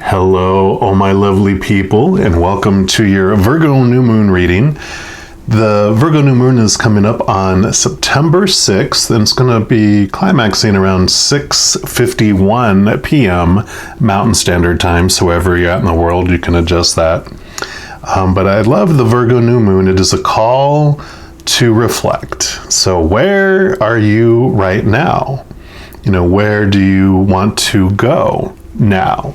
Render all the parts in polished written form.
Hello, all my lovely people, and welcome to your Virgo new moon reading. The Virgo new moon is coming up on September 6th, and it's going to be climaxing around 6:51 p.m. Mountain Standard Time, so wherever you're at in the world, you can adjust that. But I love the Virgo new moon. It is a call to reflect. So where are you right now? Where do you want to go now?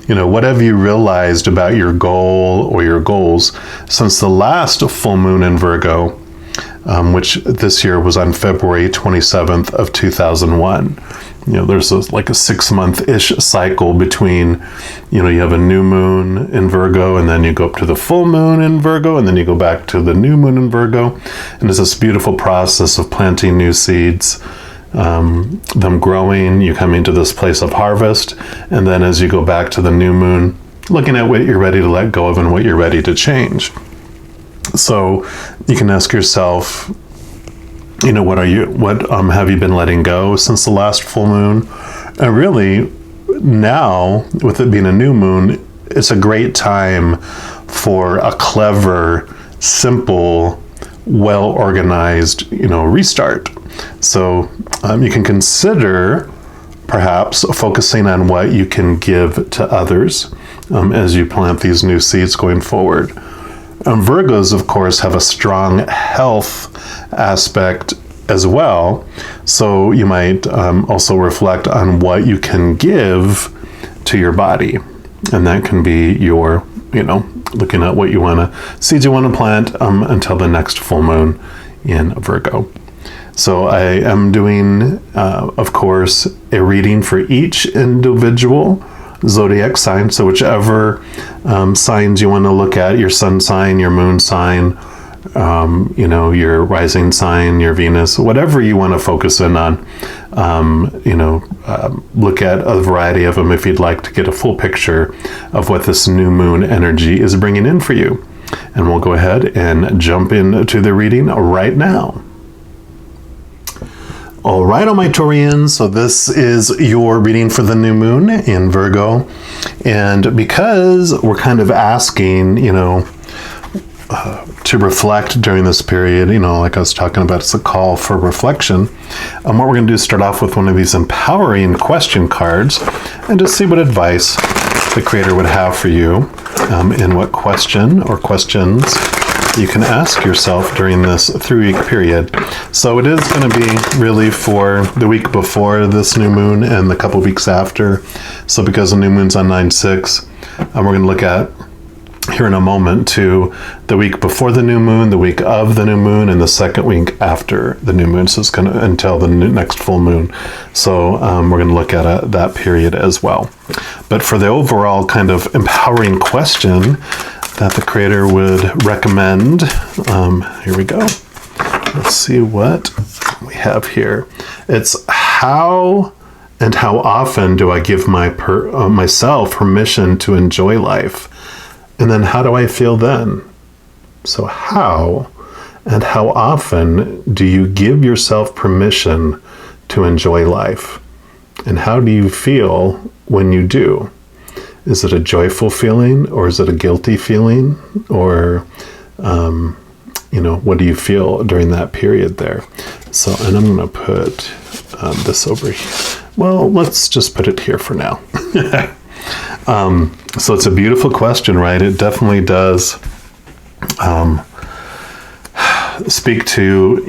What have you realized about your goal or your goals since the last full moon in Virgo, which this year was on February 27th of 2001. There's like a 6-month-ish cycle between, you have a new moon in Virgo, and then you go up to the full moon in Virgo, and then you go back to the new moon in Virgo. And it's this beautiful process of planting new seeds, them growing, you come into this place of harvest, and then as you go back to the new moon, looking at what you're ready to let go of and what you're ready to change. So you can ask yourself, what have you been letting go since the last full moon? And really, now, with it being a new moon, it's a great time for a clever, simple, well-organized, restart. So you can consider perhaps focusing on what you can give to others as you plant these new seeds going forward. Virgos, of course, have a strong health aspect as well. So you might also reflect on what you can give to your body. And that can be your, looking at what seeds you want to plant until the next full moon in Virgo. So I am doing, of course, a reading for each individual zodiac sign. So whichever signs you want to look at, your sun sign, your moon sign, your rising sign, your Venus, whatever you want to focus in on, look at a variety of them if you'd like to get a full picture of what this new moon energy is bringing in for you. And we'll go ahead and jump into the reading right now. All right, all my Taurians, so this is your reading for the new moon in Virgo. And because we're kind of asking, to reflect during this period, like I was talking about, it's a call for reflection. What we're going to do is start off with one of these empowering question cards and just see what advice the Creator would have for you in what question or questions you can ask yourself during this 3-week period. So it is going to be really for the week before this new moon and the couple weeks after. So because the new moon's on 9/6, we're going to look at here in a moment to the week before the new moon, the week of the new moon, and the second week after the new moon. So it's going to until the next full moon. So we're going to look at that period as well. But for the overall kind of empowering question that the Creator would recommend, here we go. Let's see what we have here. It's how and how often do I give myself permission to enjoy life? And then how do I feel then? So how and how often do you give yourself permission to enjoy life? And how do you feel when you do? Is it a joyful feeling, or is it a guilty feeling? Or, what do you feel during that period there? So, and I'm going to put this over here. Well, let's just put it here for now. So it's a beautiful question, right? It definitely does speak to,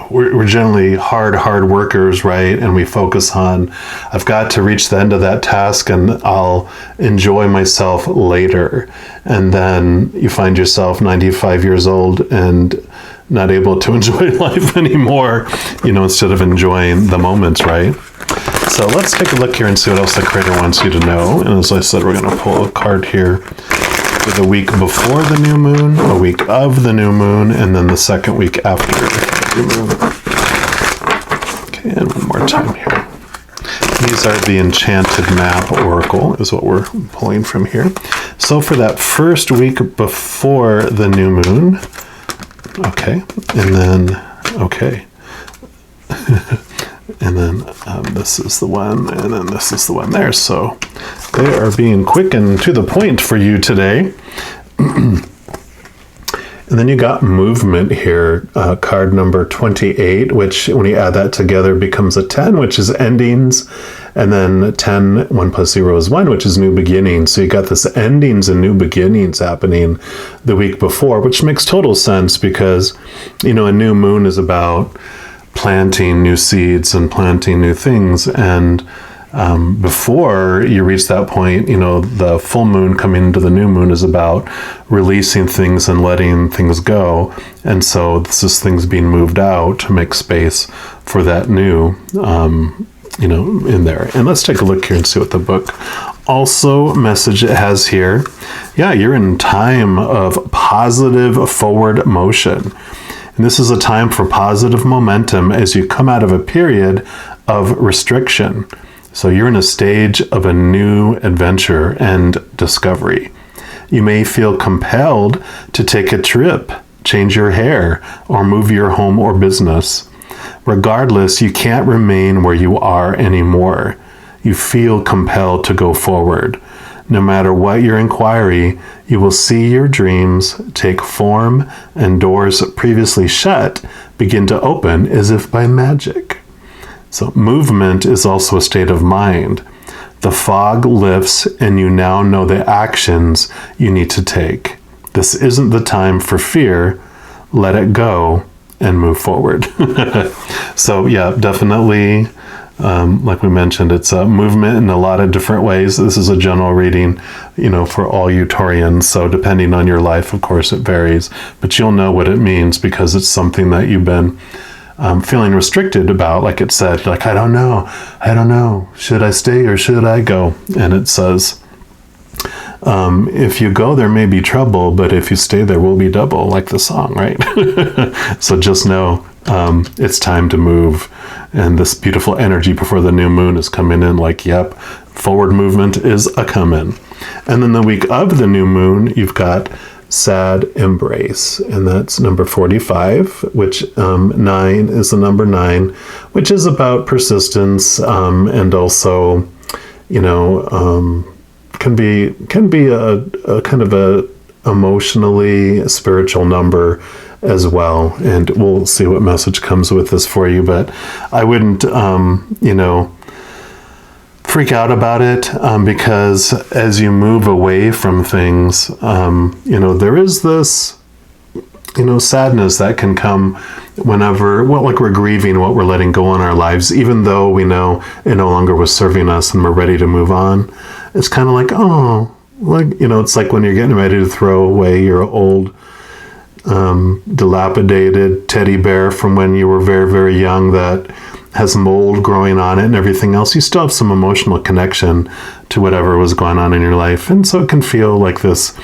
we're generally hard workers, right? And we focus on, I've got to reach the end of that task and I'll enjoy myself later. And then you find yourself 95 years old and not able to enjoy life anymore, instead of enjoying the moments, right? So let's take a look here and see what else the Creator wants you to know. And as I said, we're going to pull a card here for the week before the new moon, a week of the new moon, and then the second week after the new moon. Okay, and one more time here. These are the Enchanted Map Oracle, is what we're pulling from here. So for that first week before the new moon, okay, and then, okay. And then this is the one, and then this is the one there. So they are being quick and to the point for you today. And then you got movement here, card number 28, which when you add that together becomes a 10, which is endings. And then 10, 1 plus 0 is 1, which is new beginnings. So you got this endings and new beginnings happening the week before, which makes total sense because, a new moon is about planting new seeds and planting new things. And before you reach that point, the full moon coming into the new moon is about releasing things and letting things go. And so this is things being moved out to make space for that new, in there. And let's take a look here and see what the book also message it has here. Yeah, you're in time of positive forward motion. And this is a time for positive momentum as you come out of a period of restriction. So you're in a stage of a new adventure and discovery. You may feel compelled to take a trip, change your hair, or move your home or business. Regardless, you can't remain where you are anymore. You feel compelled to go forward. No matter what your inquiry, you will see your dreams take form and doors previously shut begin to open as if by magic. So movement is also a state of mind. The fog lifts and you now know the actions you need to take. This isn't the time for fear. Let it go and move forward. So yeah, definitely, like we mentioned, it's a movement in a lot of different ways. This is a general reading, for all you Taurians. So depending on your life, of course, it varies. But you'll know what it means because it's something that you've been feeling restricted about. Like it said, I don't know. Should I stay or should I go? And it says, if you go, there may be trouble, but if you stay, there will be double, like the song, right? So just know it's time to move. And this beautiful energy before the new moon is coming in yep, forward movement is a coming. And then the week of the new moon, you've got Sad Embrace, and that's number 45, which 9 is the number 9, which is about persistence, and also, can be a kind of a emotionally spiritual number as well. And we'll see what message comes with this for you, but I wouldn't, freak out about it, because as you move away from things, there is this, sadness that can come whenever, we're grieving what we're letting go in our lives, even though we know it no longer was serving us and we're ready to move on. It's kind of it's like when you're getting ready to throw away your old, dilapidated teddy bear from when you were very, very young that has mold growing on it and everything else. You still have some emotional connection to whatever was going on in your life. And so it can feel like this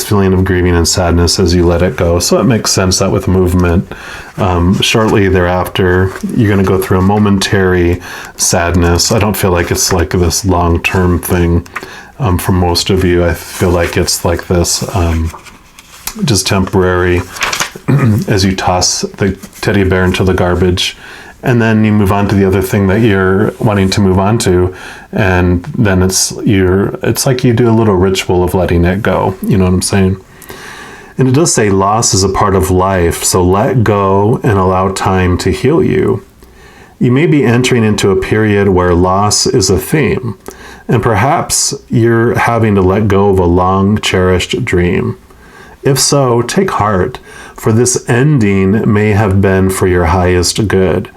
feeling of grieving and sadness as you let it go. So it makes sense that with movement, shortly thereafter, you're going to go through a momentary sadness. I don't feel like it's like this long-term thing for most of you. I feel like it's like this just temporary as you toss the teddy bear into the garbage. And then you move on to the other thing that you're wanting to move on to, and then it's like you do a little ritual of letting it go. You know what I'm saying? And it does say loss is a part of life, so let go and allow time to heal you. You may be entering into a period where loss is a theme, and perhaps you're having to let go of a long cherished dream. If so, take heart, for this ending may have been for your highest good.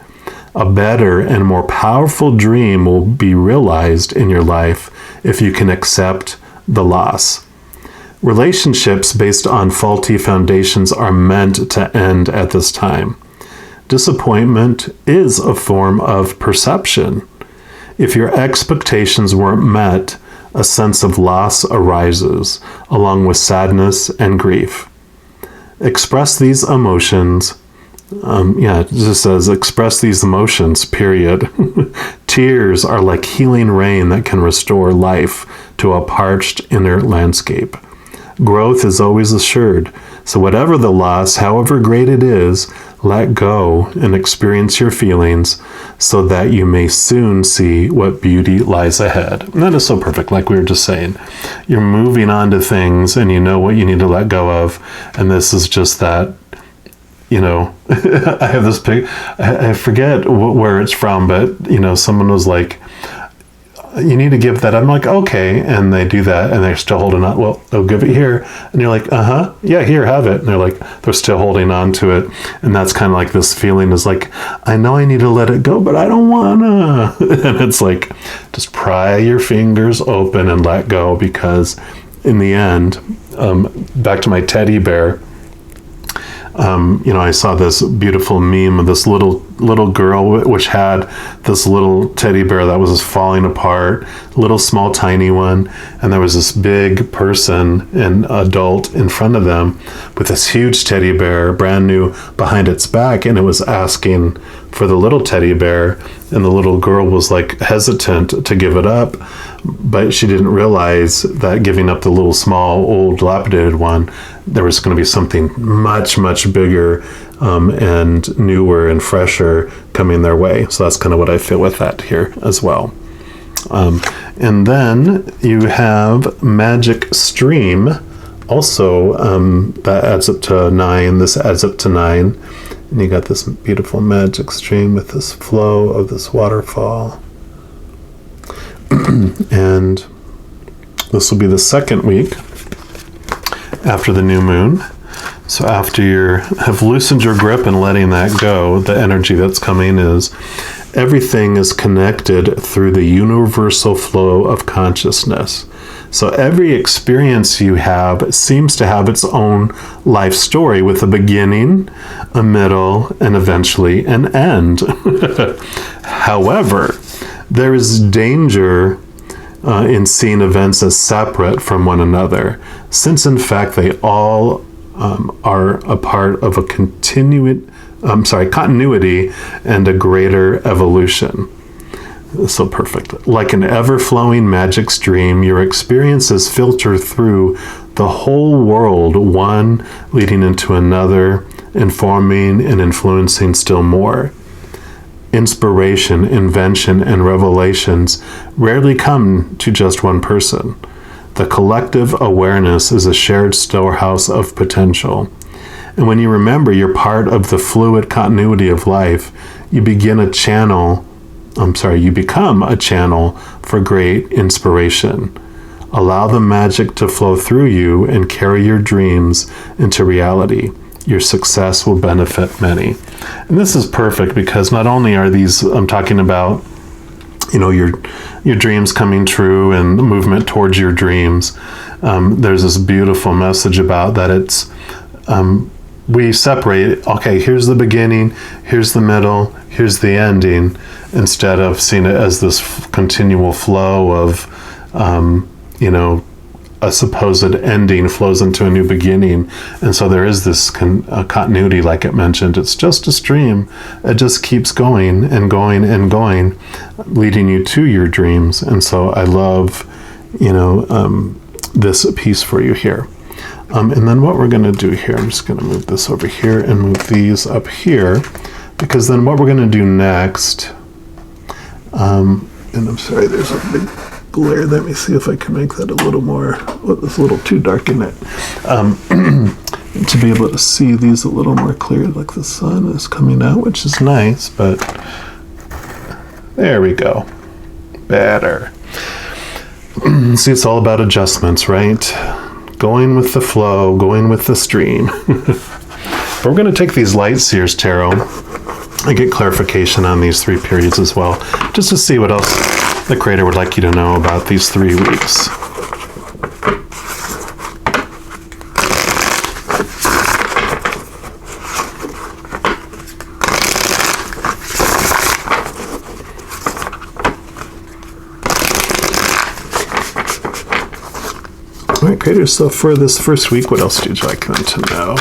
A better and more powerful dream will be realized in your life if you can accept the loss. Relationships based on faulty foundations are meant to end at this time. Disappointment is a form of perception. If your expectations weren't met, a sense of loss arises, along with sadness and grief. Express these emotions. It just says express these emotions, period. Tears are like healing rain that can restore life to a parched inner landscape. Growth is always assured, so whatever the loss, however great it is, Let go and experience your feelings so that you may soon see what beauty lies ahead. And that is so perfect, like we were just saying. You're moving on to things and you know what you need to let go of. And this is just that, you know, I have this I forget where it's from, but, you know, someone was like, you need to give that. I'm like, okay. And they do that and they're still holding on. Well, they'll give it here. And you're like, yeah, here, have it. And they're like, they're still holding on to it. And that's kind of like this feeling is like, I know I need to let it go, but I don't wanna. And it's like, just pry your fingers open and let go, because in the end, back to my teddy bear, you know, I saw this beautiful meme of this little girl which had this little teddy bear that was just falling apart, little small tiny one, and there was this big person, an adult, in front of them with this huge teddy bear, brand new, behind its back, and it was asking for the little teddy bear, and the little girl was like hesitant to give it up, but she didn't realize that giving up the little small old dilapidated one, there was going to be something much bigger and newer and fresher coming their way. So that's kind of what I feel with that here as well. And then you have Magic Stream also, that adds up to 9. This adds up to 9. And you got this beautiful magic stream with this flow of this waterfall. And this will be the second week after the new moon. So after you have loosened your grip and letting that go, the energy that's coming is everything is connected through the universal flow of consciousness. So every experience you have seems to have its own life story with a beginning, a middle, and eventually an end. However, there is danger in seeing events as separate from one another, since in fact they all are a part of a continuity and a greater evolution. So perfect. Like an ever-flowing magic stream, your experiences filter through the whole world, one leading into another, informing and influencing still more. Inspiration, invention, and revelations rarely come to just one person. The collective awareness is a shared storehouse of potential. And when you remember you're part of the fluid continuity of life, you become a channel for great inspiration. Allow the magic to flow through you and carry your dreams into reality. Your success will benefit many. And this is perfect because not only are these, I'm talking about, you know, your dreams coming true and the movement towards your dreams. There's this beautiful message about that it's, we separate, okay, here's the beginning, here's the middle, here's the ending, instead of seeing it as this continual flow of, you know, a supposed ending flows into a new beginning. And so there is this continuity, like it mentioned. It's just a stream. It just keeps going and going and going, leading you to your dreams. And so I love, you know, this piece for you here. And then what we're going to do here, I'm just going to move this over here and move these up here, because then what we're going to do next, and I'm sorry, there's a big glare. Let me see if I can make that a little more, it's a little too dark in it. To be able to see these a little more clear, like the sun is coming out, which is nice, but there we go. Better. See, it's all about adjustments, right? Going with the flow, going with the stream. But we're going to take these Light Seers Tarot and get clarification on these 3 periods as well, just to see what else the Creator would like you to know about these 3 weeks. All right, Creator, so for this first week, what else would you like them to know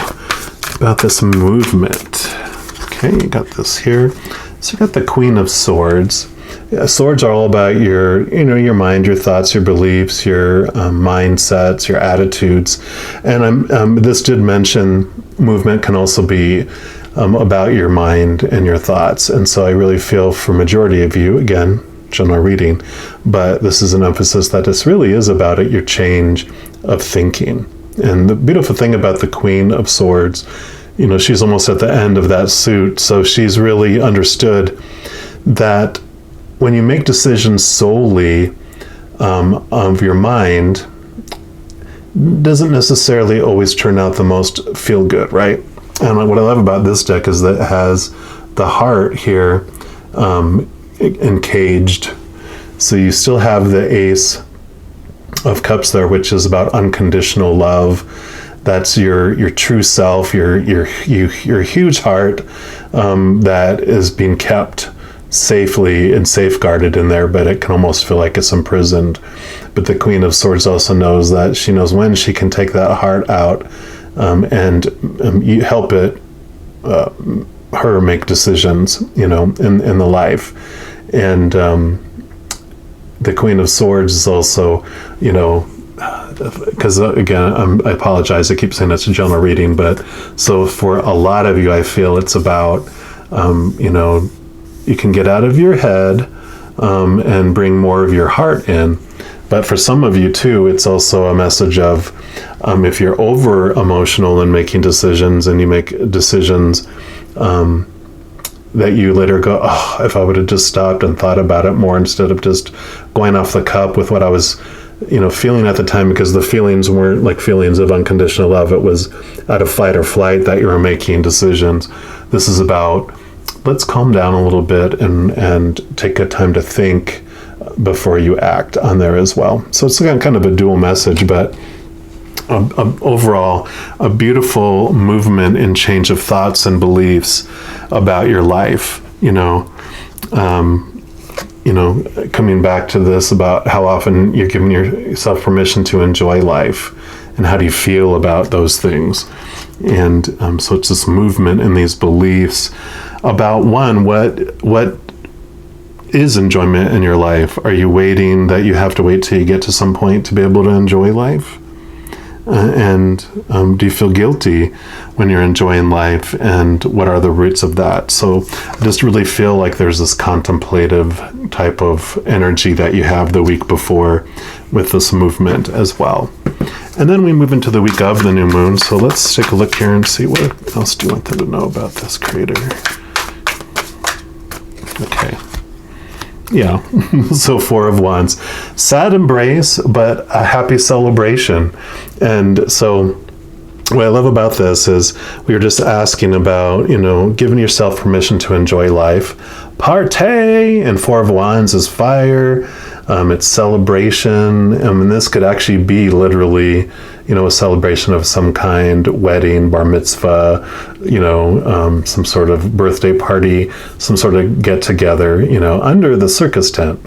about this movement? Okay, you got this here. So you got the Queen of Swords. Yeah, swords are all about your, you know, your mind, your thoughts, your beliefs, your mindsets, your attitudes. And this did mention movement can also be about your mind and your thoughts. And so I really feel for majority of you, again, general reading, but this is an emphasis that this really is about it, your change of thinking. And the beautiful thing about the Queen of Swords, she's almost at the end of that suit, so she's really understood that when you make decisions solely of your mind, doesn't necessarily always turn out the most feel good, right? And what I love about this deck is that it has the heart here encaged. So you still have the Ace of Cups there, which is about unconditional love. That's your true self, your huge heart that is being kept safely and safeguarded in there, but it can almost feel like it's imprisoned. But the Queen of Swords also knows that she knows when she can take that heart out and you help it her make decisions, in the life. And the Queen of Swords is also, because again, I apologize, I keep saying it's a general reading, but so for a lot of you, I feel it's about, you can get out of your head and bring more of your heart in. But for some of you too, it's also a message of if you're over emotional in making decisions and you make decisions that you later go, oh, if I would have just stopped and thought about it more instead of just going off the cuff with what I was, feeling at the time, because the feelings weren't like feelings of unconditional love. It was out of fight or flight that you were making decisions. This is about, let's calm down a little bit and take a time to think before you act on there as well. So it's kind of a dual message, but overall, a beautiful movement and change of thoughts and beliefs about your life. Coming back to this about how often you're giving yourself permission to enjoy life, and how do you feel about those things. And so it's this movement and these beliefs about what is enjoyment in your life. Are you waiting that you have to wait till you get to some point to be able to enjoy life? And do you feel guilty when you're enjoying life? And what are the roots of that? So I just really feel like there's this contemplative type of energy that you have the week before with this movement as well. And then we move into the week of the new moon. So let's take a look here and see what else do you want them to know about this creator. Okay. Yeah, so Four of Wands. Sad embrace, but a happy celebration. And so what I love about this is we were just asking about, giving yourself permission to enjoy life. Partay! And Four of Wands is fire. It's celebration. And this could actually be literally, a celebration of some kind, wedding, bar mitzvah, some sort of birthday party, some sort of get together, under the circus tent.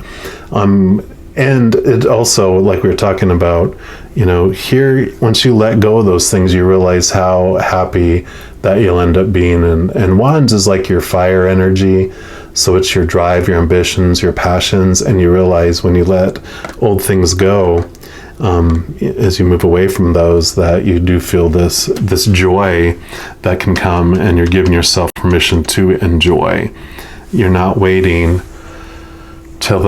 And it also, like we were talking about, here, once you let go of those things, you realize how happy that you'll end up being. And Wands is like your fire energy. So it's your drive, your ambitions, your passions, and you realize when you let old things go, as you move away from those, that you do feel this joy that can come, and you're giving yourself permission to enjoy. You're not waiting till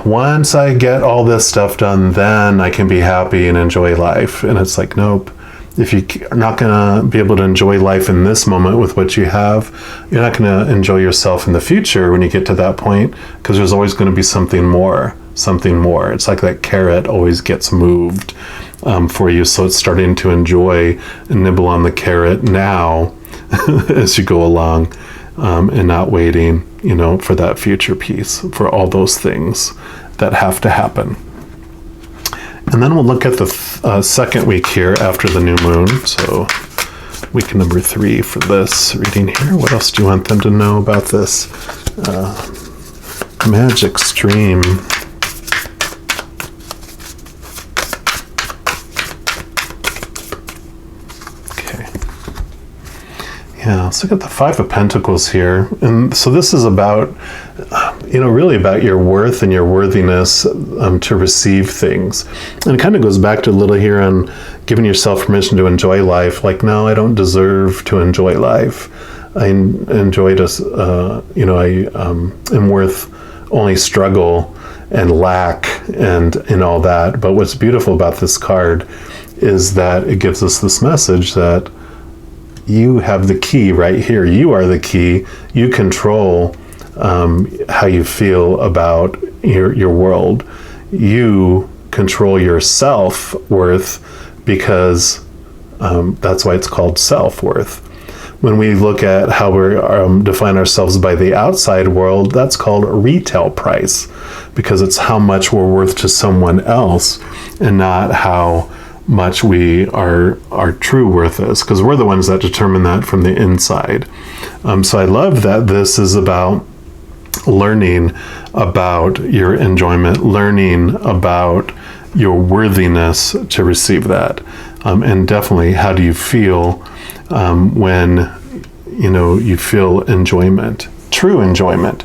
once I get all this stuff done, then I can be happy and enjoy life. And it's like, nope. If you're not going to be able to enjoy life in this moment with what you have, you're not going to enjoy yourself in the future when you get to that point, because there's always going to be something more. It's like that carrot always gets moved for you. So it's starting to enjoy and nibble on the carrot now as you go along, and not waiting, for that future piece, for all those things that have to happen. And then we'll look at the second week here after the new moon. So week number 3 for this reading here. What else do you want them to know about this magic stream? Okay. Yeah, let's look at the Five of Pentacles here. And so this is about, really about your worth and your worthiness to receive things. And it kind of goes back to a little here on giving yourself permission to enjoy life. Like, no, I don't deserve to enjoy life. I enjoy just, I am worth only struggle and lack and all that. But what's beautiful about this card is that it gives us this message that you have the key right here. You are the key. You control how you feel about your world. You control your self-worth, because that's why it's called self-worth. When we look at how we define ourselves by the outside world, that's called retail price, because it's how much we're worth to someone else and not how much our true worth is, because we're the ones that determine that from the inside. So I love that this is about learning about your enjoyment, learning about your worthiness to receive that. And definitely, how do you feel when you feel enjoyment, true enjoyment.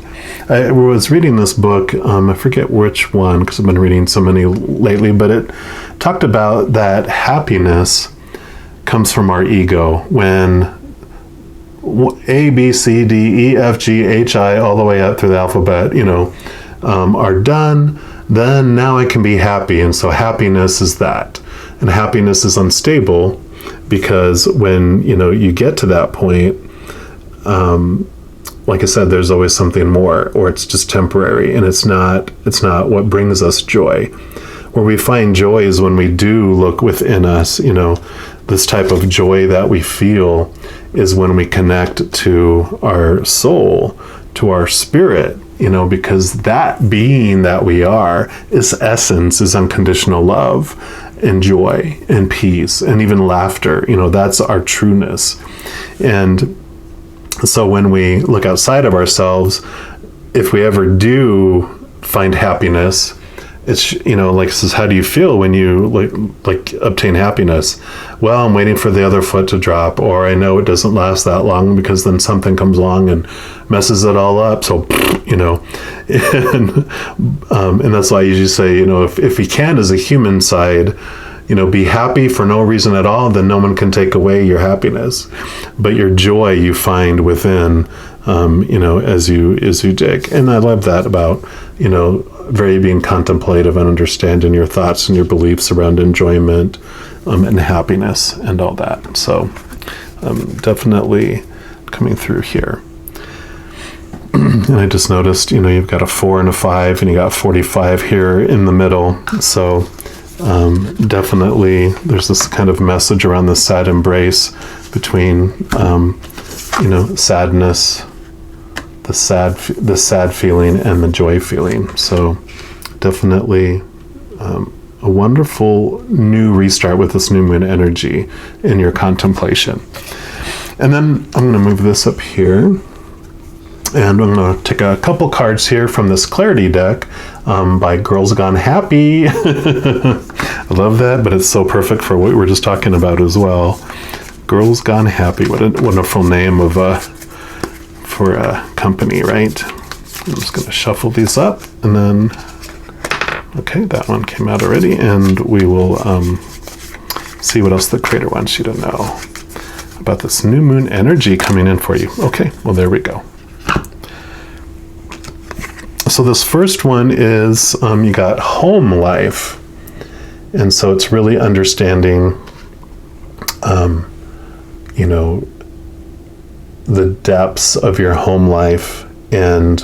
I was reading this book, I forget which one, because I've been reading so many lately, but it talked about that happiness comes from our ego. When A, B, C, D, E, F, G, H, I, all the way up through the alphabet, are done, then now I can be happy. And so happiness is that. And happiness is unstable, because when, you get to that point, like I said, there's always something more, or it's just temporary, and it's not what brings us joy. Where we find joy is when we do look within us. This type of joy that we feel is when we connect to our soul, to our spirit, because that being that we are, its essence is unconditional love and joy and peace and even laughter. That's our trueness. And so when we look outside of ourselves, if we ever do find happiness, it's, like it says, how do you feel when you like obtain happiness? Well, I'm waiting for the other foot to drop, or I know it doesn't last that long, because then something comes along and messes it all up. So, and that's why I usually say, if we can, as a human side, be happy for no reason at all, then no one can take away your happiness. But your joy you find within, as you dig. And I love that about, very being contemplative and understanding your thoughts and your beliefs around enjoyment and happiness and all that. So definitely coming through here. And I just noticed, you've got a 4 and a 5, and you got 45 here in the middle. So definitely there's this kind of message around the sad embrace between, sadness, the sad feeling and the joy feeling. So definitely a wonderful new restart with this new moon energy in your contemplation. And then I'm going to move this up here. And I'm going to take a couple cards here from this Clarity deck by Girls Gone Happy. I love that, but it's so perfect for what we were just talking about as well. Girls Gone Happy. What a wonderful name for a company, right? I'm just going to shuffle these up, and then, okay, that one came out already, and we will see what else the creator wants you to know about this new moon energy coming in for you. Okay, well, there we go. So this first one is you got home life. And so it's really understanding, the depths of your home life, and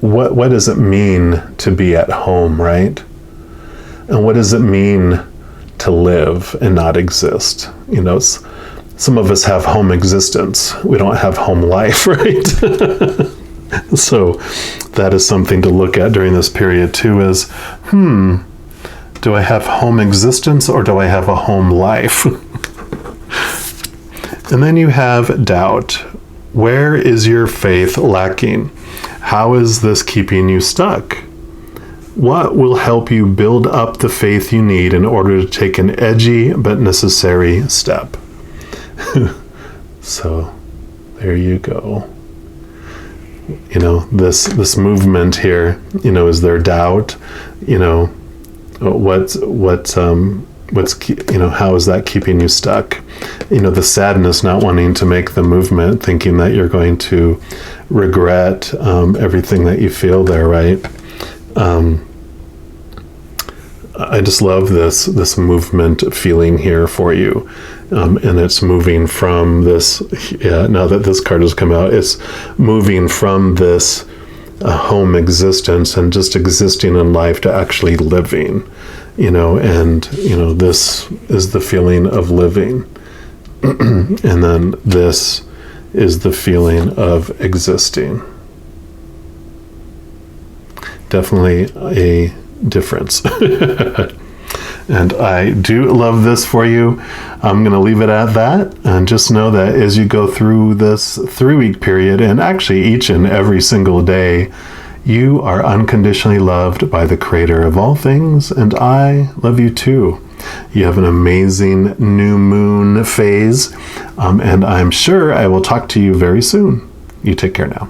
what does it mean to be at home, right? And what does it mean to live and not exist? Some of us have home existence. We don't have home life, right? So that is something to look at during this period too, is, do I have home existence or do I have a home life? And then you have doubt. Where is your faith lacking? How is this keeping you stuck? What will help you build up the faith you need in order to take an edgy but necessary step? So there you go. This movement here, is there doubt? How is that keeping you stuck? the sadness, not wanting to make the movement, thinking that you're going to regret everything that you feel there, right? I just love this movement feeling here for you. And it's moving from this, now that this card has come out, it's moving from this home existence and just existing in life to actually living, and, this is the feeling of living. And then this is the feeling of existing. Definitely a difference. And I do love this for you. I'm going to leave it at that. And just know that as you go through this 3-week period, and actually each and every single day, you are unconditionally loved by the Creator of all things, and I love you too. You have an amazing new moon phase, and I'm sure I will talk to you very soon. You take care now.